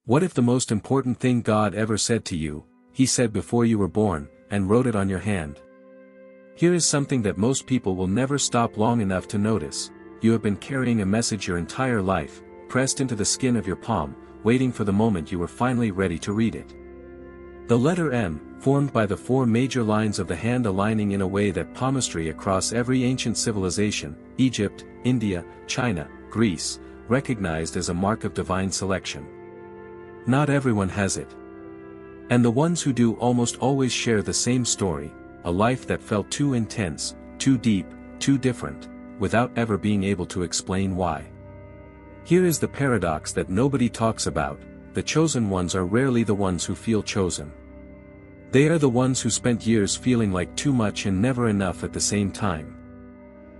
What if the most important thing God ever said to you, He said before you were born, and wrote it on your hand? Here is something that most people will never stop long enough to notice. You have been carrying a message your entire life, pressed into the skin of your palm, waiting for the moment you were finally ready to read it. The letter M, formed by the four major lines of the hand aligning in a way that palmistry across every ancient civilization, Egypt, India, China, Greece, recognized as a mark of divine selection. Not everyone has it. And the ones who do almost always share the same story, a life that felt too intense, too deep, too different, without ever being able to explain why. Here is the paradox that nobody talks about: the chosen ones are rarely the ones who feel chosen. They are the ones who spent years feeling like too much and never enough at the same time.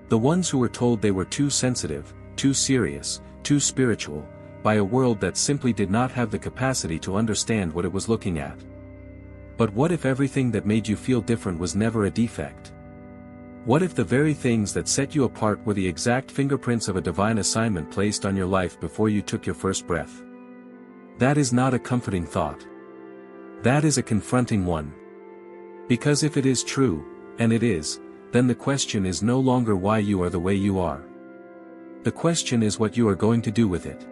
The ones who were told they were too sensitive, too serious, too spiritual, by a world that simply did not have the capacity to understand what it was looking at. But what if everything that made you feel different was never a defect? What if the very things that set you apart were the exact fingerprints of a divine assignment placed on your life before you took your first breath? That is not a comforting thought. That is a confronting one. Because if it is true, and it is, then the question is no longer why you are the way you are. The question is what you are going to do with it.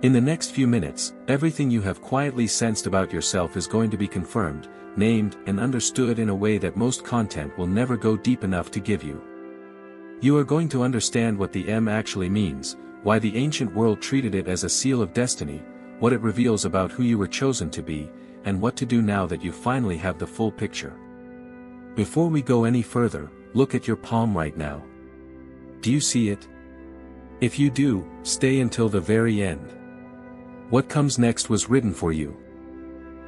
In the next few minutes, everything you have quietly sensed about yourself is going to be confirmed, named, and understood in a way that most content will never go deep enough to give you. You are going to understand what the M actually means, why the ancient world treated it as a seal of destiny, what it reveals about who you were chosen to be, and what to do now that you finally have the full picture. Before we go any further, look at your palm right now. Do you see it? If you do, stay until the very end. What comes next was written for you.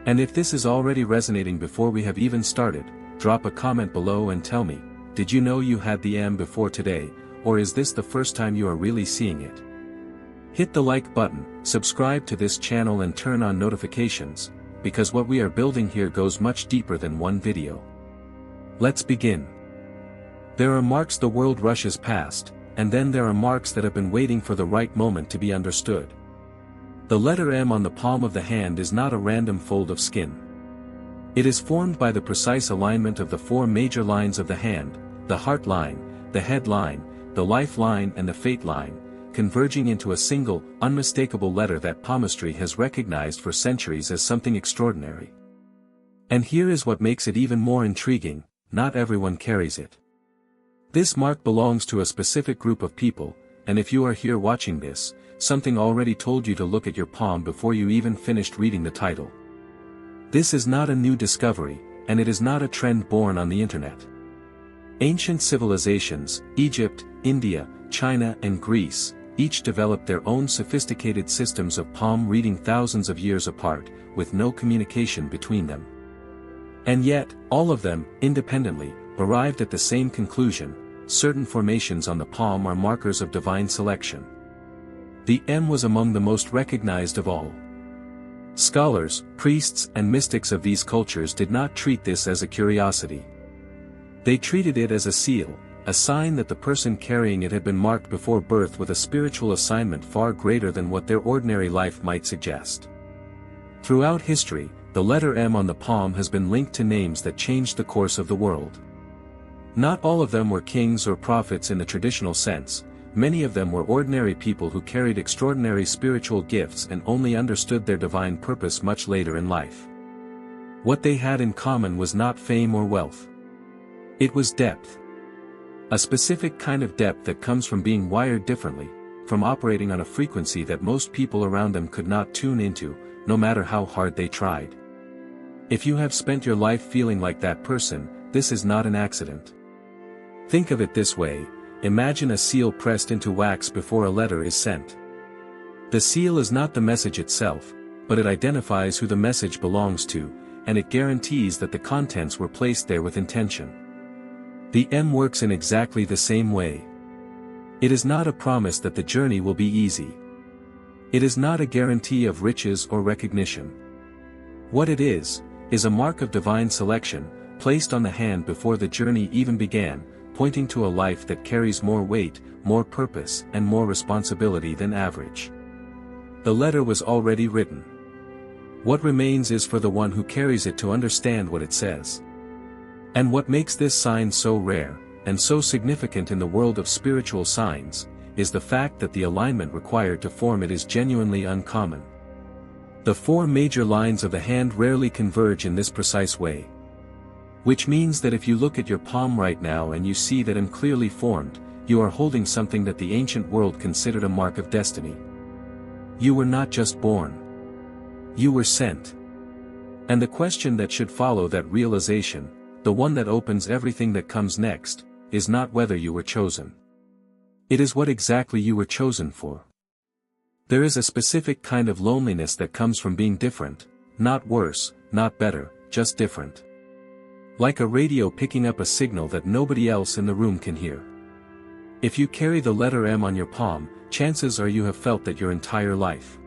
And if this is already resonating before we have even started, drop a comment below and tell me, did you know you had the M before today, or is this the first time you are really seeing it? Hit the like button, subscribe to this channel and turn on notifications, because what we are building here goes much deeper than one video. Let's begin. There are marks the world rushes past, and then there are marks that have been waiting for the right moment to be understood. The letter M on the palm of the hand is not a random fold of skin. It is formed by the precise alignment of the four major lines of the hand, the heart line, the head line, the life line and the fate line, converging into a single, unmistakable letter that palmistry has recognized for centuries as something extraordinary. And here is what makes it even more intriguing: not everyone carries it. This mark belongs to a specific group of people, and if you are here watching this, something already told you to look at your palm before you even finished reading the title. This is not a new discovery, and it is not a trend born on the internet. Ancient civilizations, Egypt, India, China and Greece, each developed their own sophisticated systems of palm reading thousands of years apart, with no communication between them. And yet, all of them, independently, arrived at the same conclusion: certain formations on the palm are markers of divine selection. The M was among the most recognized of all. Scholars, priests and mystics of these cultures did not treat this as a curiosity. They treated it as a seal, a sign that the person carrying it had been marked before birth with a spiritual assignment far greater than what their ordinary life might suggest. Throughout history, the letter M on the palm has been linked to names that changed the course of the world. Not all of them were kings or prophets in the traditional sense. Many of them were ordinary people who carried extraordinary spiritual gifts and only understood their divine purpose much later in life. What they had in common was not fame or wealth. It was depth. A specific kind of depth that comes from being wired differently, from operating on a frequency that most people around them could not tune into, no matter how hard they tried. If you have spent your life feeling like that person, this is not an accident. Think of it this way: imagine a seal pressed into wax before a letter is sent. The seal is not the message itself, but it identifies who the message belongs to, and it guarantees that the contents were placed there with intention. The M works in exactly the same way. It is not a promise that the journey will be easy. It is not a guarantee of riches or recognition. What it is a mark of divine selection, placed on the hand before the journey even began, pointing to a life that carries more weight, more purpose and more responsibility than average. The letter was already written. What remains is for the one who carries it to understand what it says. And what makes this sign so rare, and so significant in the world of spiritual signs, is the fact that the alignment required to form it is genuinely uncommon. The four major lines of the hand rarely converge in this precise way. Which means that if you look at your palm right now and you see that M clearly formed, you are holding something that the ancient world considered a mark of destiny. You were not just born. You were sent. And the question that should follow that realization, the one that opens everything that comes next, is not whether you were chosen. It is what exactly you were chosen for. There is a specific kind of loneliness that comes from being different, not worse, not better, just different. Like a radio picking up a signal that nobody else in the room can hear. If you carry the letter M on your palm, chances are you have felt that your entire life.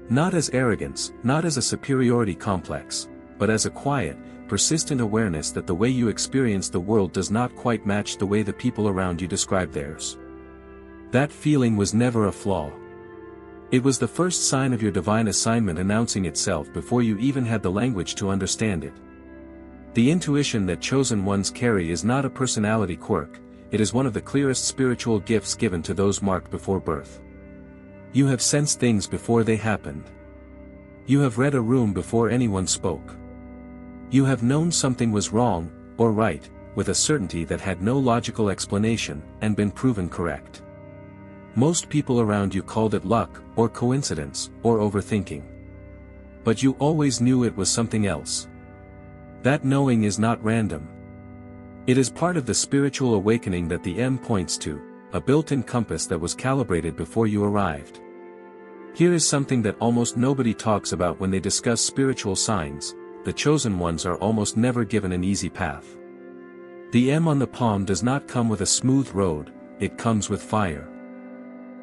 Not as arrogance, not as a superiority complex, but as a quiet, persistent awareness that the way you experience the world does not quite match the way the people around you describe theirs. That feeling was never a flaw. It was the first sign of your divine assignment announcing itself before you even had the language to understand it. The intuition that chosen ones carry is not a personality quirk, it is one of the clearest spiritual gifts given to those marked before birth. You have sensed things before they happened. You have read a room before anyone spoke. You have known something was wrong, or right, with a certainty that had no logical explanation, and been proven correct. Most people around you called it luck, or coincidence, or overthinking. But you always knew it was something else. That knowing is not random. It is part of the spiritual awakening that the M points to, a built-in compass that was calibrated before you arrived. Here is something that almost nobody talks about when they discuss spiritual signs: the chosen ones are almost never given an easy path. The M on the palm does not come with a smooth road, it comes with fire.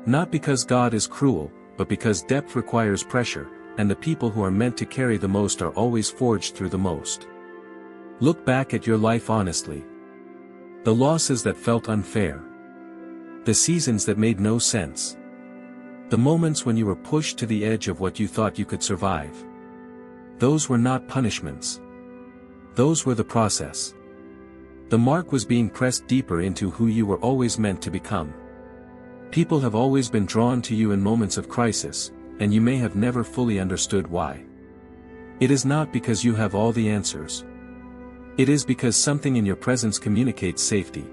Not because God is cruel, but because depth requires pressure, and the people who are meant to carry the most are always forged through the most. Look back at your life honestly. The losses that felt unfair. The seasons that made no sense. The moments when you were pushed to the edge of what you thought you could survive. Those were not punishments. Those were the process. The mark was being pressed deeper into who you were always meant to become. People have always been drawn to you in moments of crisis, and you may have never fully understood why. It is not because you have all the answers. It is because something in your presence communicates safety.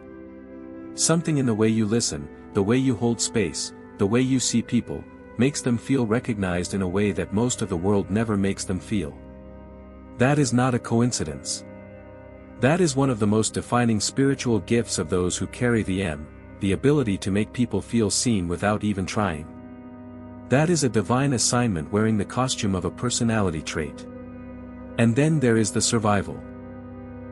Something in the way you listen, the way you hold space, the way you see people, makes them feel recognized in a way that most of the world never makes them feel. That is not a coincidence. That is one of the most defining spiritual gifts of those who carry the M, the ability to make people feel seen without even trying. That is a divine assignment wearing the costume of a personality trait. And then there is the survival.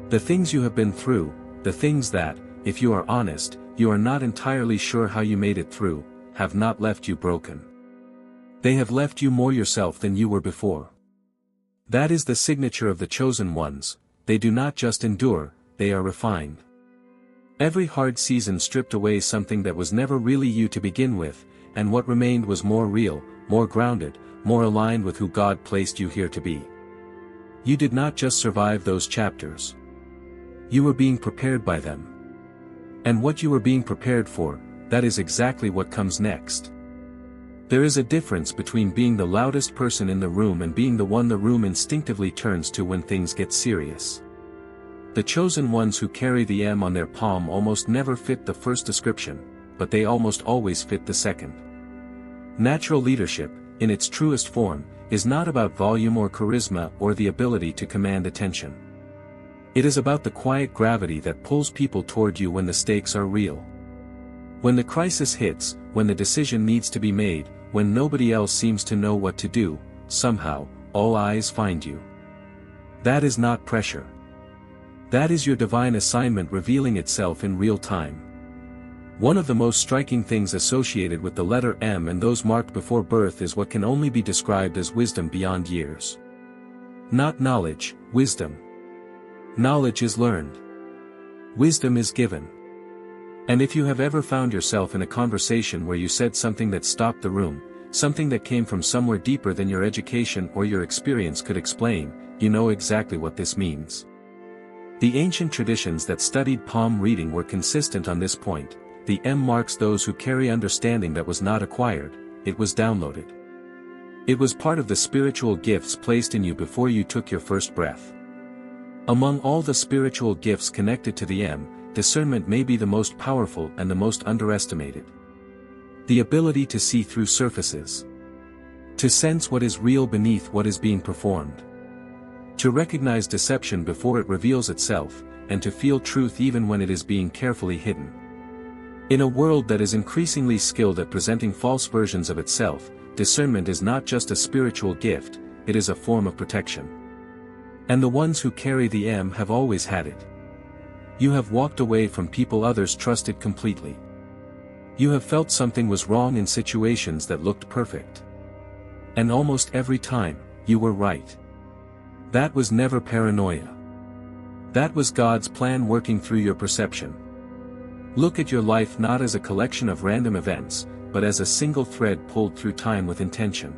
The things you have been through, the things that, if you are honest, you are not entirely sure how you made it through, have not left you broken. They have left you more yourself than you were before. That is the signature of the chosen ones, they do not just endure, they are refined. Every hard season stripped away something that was never really you to begin with, and what remained was more real, more grounded, more aligned with who God placed you here to be. You did not just survive those chapters. You were being prepared by them. And what you were being prepared for, that is exactly what comes next. There is a difference between being the loudest person in the room and being the one the room instinctively turns to when things get serious. The chosen ones who carry the M on their palm almost never fit the first description, but they almost always fit the second. Natural leadership, in its truest form, is not about volume or charisma or the ability to command attention. It is about the quiet gravity that pulls people toward you when the stakes are real. When the crisis hits, when the decision needs to be made, when nobody else seems to know what to do, somehow, all eyes find you. That is not pressure. That is your divine assignment revealing itself in real time. One of the most striking things associated with the letter M and those marked before birth is what can only be described as wisdom beyond years. Not knowledge, wisdom. Knowledge is learned. Wisdom is given. And if you have ever found yourself in a conversation where you said something that stopped the room, something that came from somewhere deeper than your education or your experience could explain, you know exactly what this means. The ancient traditions that studied palm reading were consistent on this point. The M marks those who carry understanding that was not acquired, it was downloaded. It was part of the spiritual gifts placed in you before you took your first breath. Among all the spiritual gifts connected to the M, discernment may be the most powerful and the most underestimated. The ability to see through surfaces. To sense what is real beneath what is being performed. To recognize deception before it reveals itself, and to feel truth even when it is being carefully hidden. In a world that is increasingly skilled at presenting false versions of itself, discernment is not just a spiritual gift, it is a form of protection. And the ones who carry the M have always had it. You have walked away from people others trusted completely. You have felt something was wrong in situations that looked perfect. And almost every time, you were right. That was never paranoia. That was God's plan working through your perception. Look at your life not as a collection of random events, but as a single thread pulled through time with intention.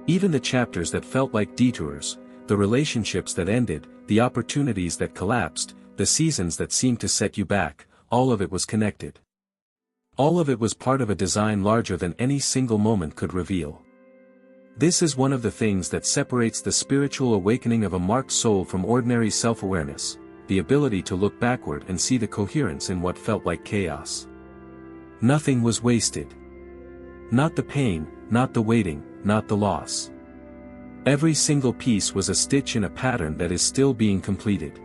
Even the chapters that felt like detours, the relationships that ended, the opportunities that collapsed, the seasons that seemed to set you back, all of it was connected. All of it was part of a design larger than any single moment could reveal. This is one of the things that separates the spiritual awakening of a marked soul from ordinary self-awareness, the ability to look backward and see the coherence in what felt like chaos. Nothing was wasted. Not the pain, not the waiting, not the loss. Every single piece was a stitch in a pattern that is still being completed.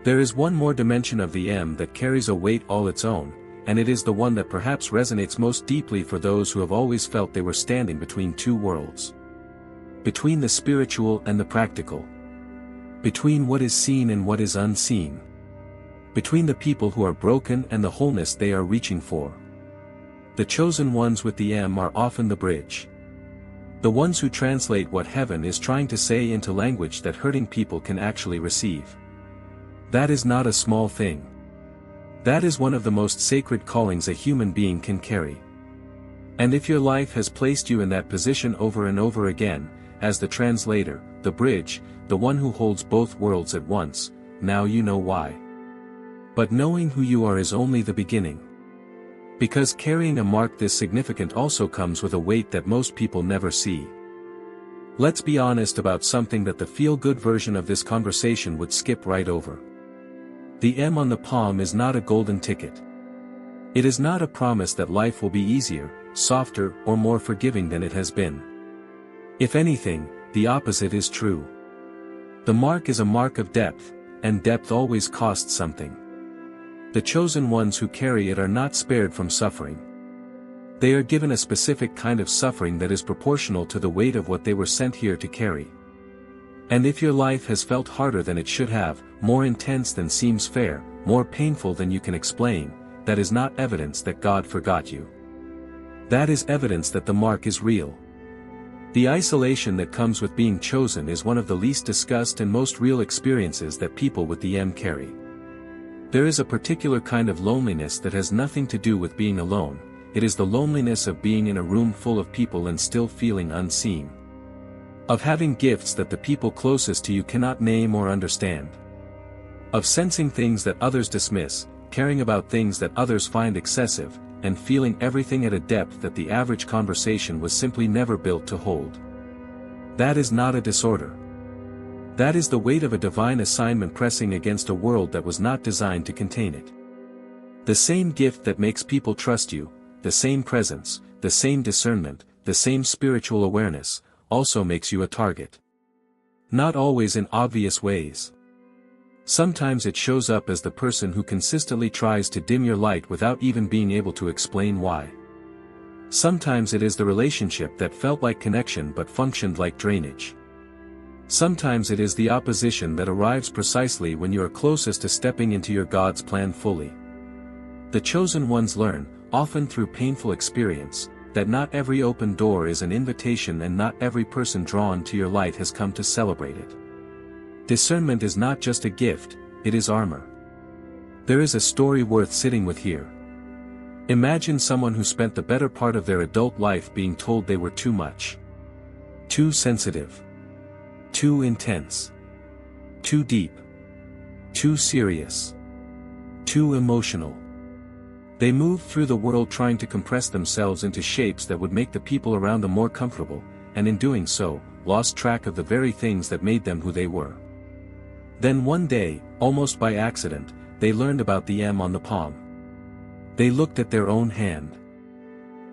There is one more dimension of the M that carries a weight all its own, and it is the one that perhaps resonates most deeply for those who have always felt they were standing between two worlds. Between the spiritual and the practical. Between what is seen and what is unseen. Between the people who are broken and the wholeness they are reaching for. The chosen ones with the M are often the bridge. The ones who translate what heaven is trying to say into language that hurting people can actually receive. That is not a small thing. That is one of the most sacred callings a human being can carry. And if your life has placed you in that position over and over again, as the translator, the bridge, the one who holds both worlds at once, now you know why. But knowing who you are is only the beginning. Because carrying a mark this significant also comes with a weight that most people never see. Let's be honest about something that the feel-good version of this conversation would skip right over. The M on the palm is not a golden ticket. It is not a promise that life will be easier, softer, or more forgiving than it has been. If anything, the opposite is true. The mark is a mark of depth, and depth always costs something. The chosen ones who carry it are not spared from suffering. They are given a specific kind of suffering that is proportional to the weight of what they were sent here to carry. And if your life has felt harder than it should have, more intense than seems fair, more painful than you can explain, that is not evidence that God forgot you. That is evidence that the mark is real. The isolation that comes with being chosen is one of the least discussed and most real experiences that people with the M carry. There is a particular kind of loneliness that has nothing to do with being alone, it is the loneliness of being in a room full of people and still feeling unseen. Of having gifts that the people closest to you cannot name or understand. Of sensing things that others dismiss, caring about things that others find excessive, and feeling everything at a depth that the average conversation was simply never built to hold. That is not a disorder. That is the weight of a divine assignment pressing against a world that was not designed to contain it. The same gift that makes people trust you, the same presence, the same discernment, the same spiritual awareness, also makes you a target. Not always in obvious ways. Sometimes it shows up as the person who consistently tries to dim your light without even being able to explain why. Sometimes it is the relationship that felt like connection but functioned like drainage. Sometimes it is the opposition that arrives precisely when you are closest to stepping into your God's plan fully. The chosen ones learn, often through painful experience, that not every open door is an invitation and not every person drawn to your light has come to celebrate it. Discernment is not just a gift, it is armor. There is a story worth sitting with here. Imagine someone who spent the better part of their adult life being told they were too much. Too sensitive. Too intense. Too deep. Too serious. Too emotional. They moved through the world trying to compress themselves into shapes that would make the people around them more comfortable, and in doing so, lost track of the very things that made them who they were. Then one day, almost by accident, they learned about the M on the palm. They looked at their own hand.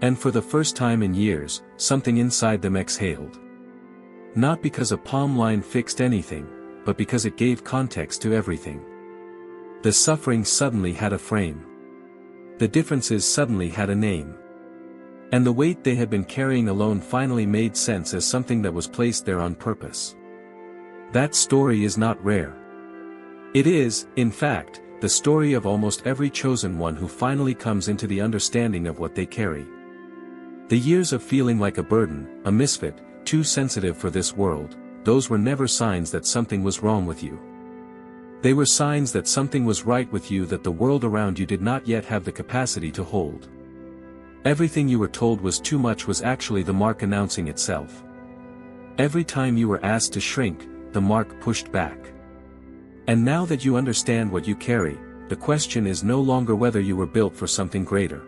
And for the first time in years, something inside them exhaled. Not because a palm line fixed anything, but because it gave context to everything. The suffering suddenly had a frame. The differences suddenly had a name. And the weight they had been carrying alone finally made sense as something that was placed there on purpose. That story is not rare. It is, in fact, the story of almost every chosen one who finally comes into the understanding of what they carry. The years of feeling like a burden, a misfit, too sensitive for this world, those were never signs that something was wrong with you. They were signs that something was right with you that the world around you did not yet have the capacity to hold. Everything you were told was too much was actually the mark announcing itself. Every time you were asked to shrink, the mark pushed back. And now that you understand what you carry, the question is no longer whether you were built for something greater.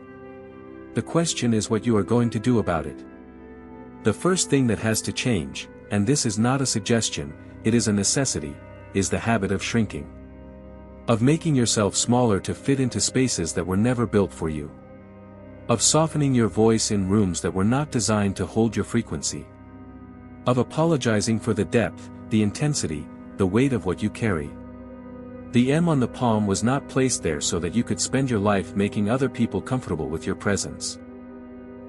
The question is what you are going to do about it. The first thing that has to change, and this is not a suggestion, it is a necessity, is the habit of shrinking. Of making yourself smaller to fit into spaces that were never built for you. Of softening your voice in rooms that were not designed to hold your frequency. Of apologizing for the depth, the intensity, the weight of what you carry. The M on the palm was not placed there so that you could spend your life making other people comfortable with your presence.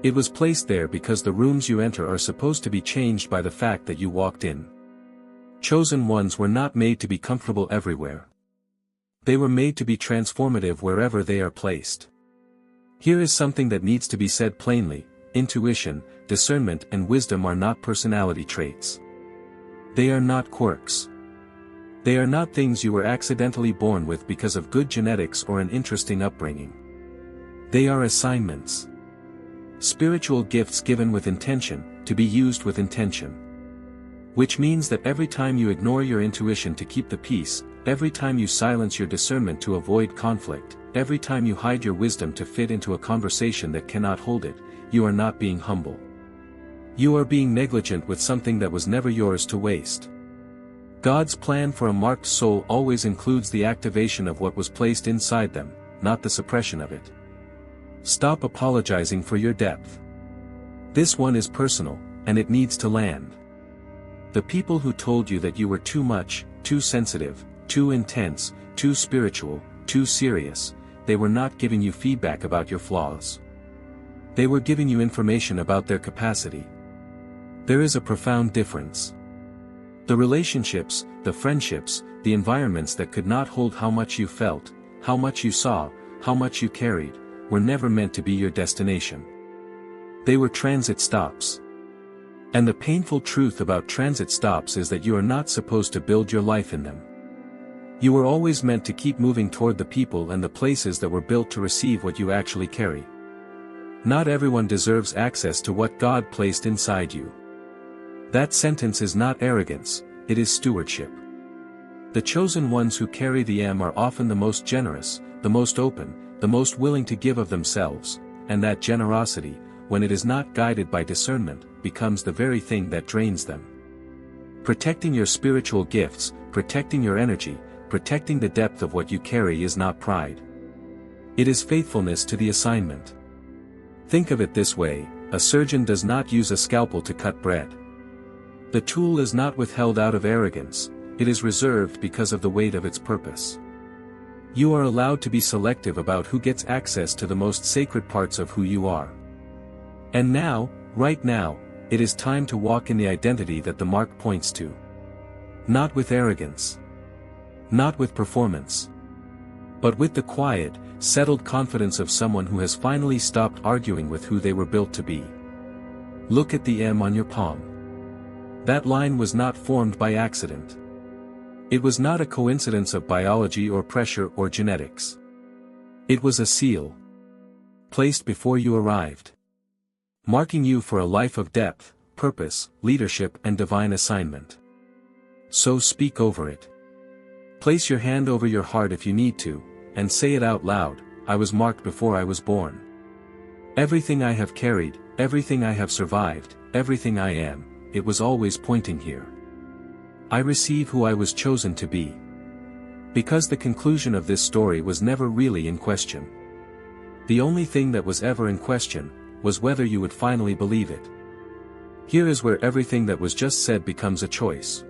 It was placed there because the rooms you enter are supposed to be changed by the fact that you walked in. Chosen ones were not made to be comfortable everywhere. They were made to be transformative wherever they are placed. Here is something that needs to be said plainly: intuition, discernment and wisdom are not personality traits. They are not quirks. They are not things you were accidentally born with because of good genetics or an interesting upbringing. They are assignments. Spiritual gifts given with intention, to be used with intention. Which means that every time you ignore your intuition to keep the peace, every time you silence your discernment to avoid conflict, every time you hide your wisdom to fit into a conversation that cannot hold it, you are not being humble. You are being negligent with something that was never yours to waste. God's plan for a marked soul always includes the activation of what was placed inside them, not the suppression of it. Stop apologizing for your depth. This one is personal, and it needs to land. The people who told you that you were too much, too sensitive, too intense, too spiritual, too serious, they were not giving you feedback about your flaws. They were giving you information about their capacity. There is a profound difference. The relationships, the friendships, the environments that could not hold how much you felt, how much you saw, how much you carried, were never meant to be your destination. They were transit stops. And the painful truth about transit stops is that you are not supposed to build your life in them. You were always meant to keep moving toward the people and the places that were built to receive what you actually carry. Not everyone deserves access to what God placed inside you. That sentence is not arrogance, it is stewardship. The chosen ones who carry the M are often the most generous, the most open, the most willing to give of themselves, and that generosity, when it is not guided by discernment, becomes the very thing that drains them. Protecting your spiritual gifts, protecting your energy, protecting the depth of what you carry is not pride. It is faithfulness to the assignment. Think of it this way: a surgeon does not use a scalpel to cut bread. The tool is not withheld out of arrogance, it is reserved because of the weight of its purpose. You are allowed to be selective about who gets access to the most sacred parts of who you are. And now, right now, it is time to walk in the identity that the mark points to. Not with arrogance. Not with performance. But with the quiet, settled confidence of someone who has finally stopped arguing with who they were built to be. Look at the M on your palm. That line was not formed by accident. It was not a coincidence of biology or pressure or genetics. It was a seal. placed before you arrived, marking you for a life of depth, purpose, leadership and divine assignment. So speak over it. Place your hand over your heart if you need to, and say it out loud, I was marked before I was born. Everything I have carried, everything I have survived, everything I am, it was always pointing here. I receive who I was chosen to be. Because the conclusion of this story was never really in question. The only thing that was ever in question, was whether you would finally believe it. Here is where everything that was just said becomes a choice.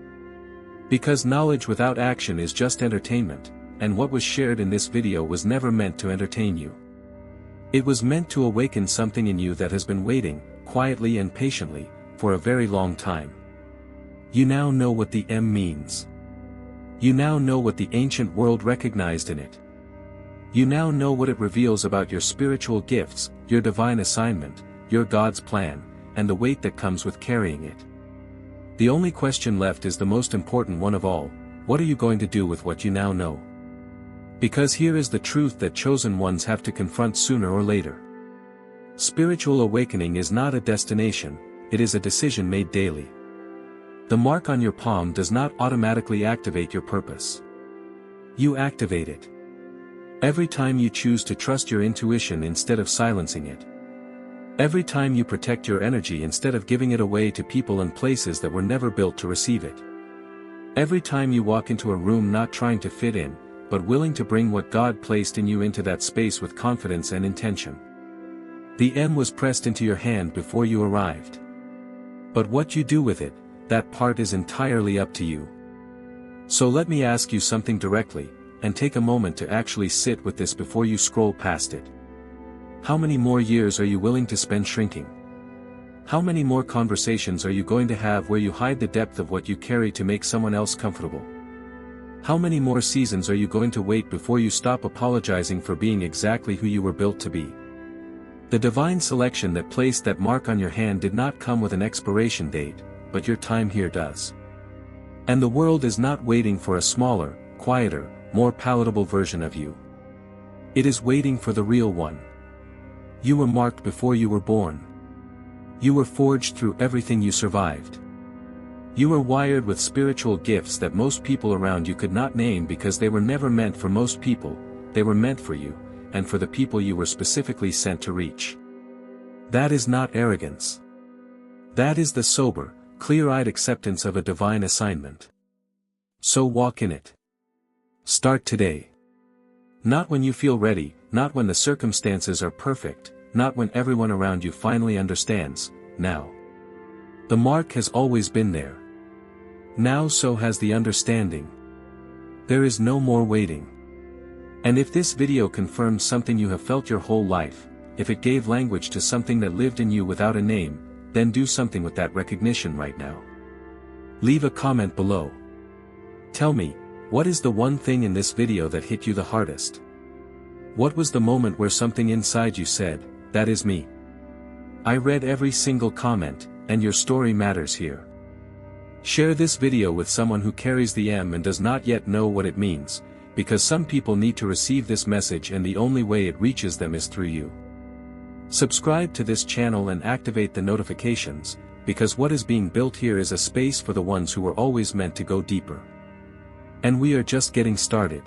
Because knowledge without action is just entertainment, and what was shared in this video was never meant to entertain you. It was meant to awaken something in you that has been waiting, quietly and patiently, for a very long time. You now know what the M means. You now know what the ancient world recognized in it. You now know what it reveals about your spiritual gifts, your divine assignment, your God's plan, and the weight that comes with carrying it. The only question left is the most important one of all, what are you going to do with what you now know? Because here is the truth that chosen ones have to confront sooner or later. Spiritual awakening is not a destination, it is a decision made daily. The mark on your palm does not automatically activate your purpose. You activate it. Every time you choose to trust your intuition instead of silencing it. Every time you protect your energy instead of giving it away to people and places that were never built to receive it. Every time you walk into a room not trying to fit in, but willing to bring what God placed in you into that space with confidence and intention. The M was pressed into your hand before you arrived. But what you do with it, that part is entirely up to you. So let me ask you something directly, and take a moment to actually sit with this before you scroll past it. How many more years are you willing to spend shrinking? How many more conversations are you going to have where you hide the depth of what you carry to make someone else comfortable? How many more seasons are you going to wait before you stop apologizing for being exactly who you were built to be? The divine selection that placed that mark on your hand did not come with an expiration date, but your time here does. And the world is not waiting for a smaller, quieter, more palatable version of you. It is waiting for the real one. You were marked before you were born. You were forged through everything you survived. You were wired with spiritual gifts that most people around you could not name because they were never meant for most people, they were meant for you, and for the people you were specifically sent to reach. That is not arrogance. That is the sober, clear-eyed acceptance of a divine assignment. So walk in it. Start today. Not when you feel ready, not when the circumstances are perfect, not when everyone around you finally understands, now. The mark has always been there. Now so has the understanding. There is no more waiting. And if this video confirms something you have felt your whole life, if it gave language to something that lived in you without a name, then do something with that recognition right now. Leave a comment below. Tell me, what is the one thing in this video that hit you the hardest? What was the moment where something inside you said, that is me? I read every single comment, and your story matters here. Share this video with someone who carries the M and does not yet know what it means, because some people need to receive this message and the only way it reaches them is through you. Subscribe to this channel and activate the notifications, because what is being built here is a space for the ones who were always meant to go deeper. And we are just getting started.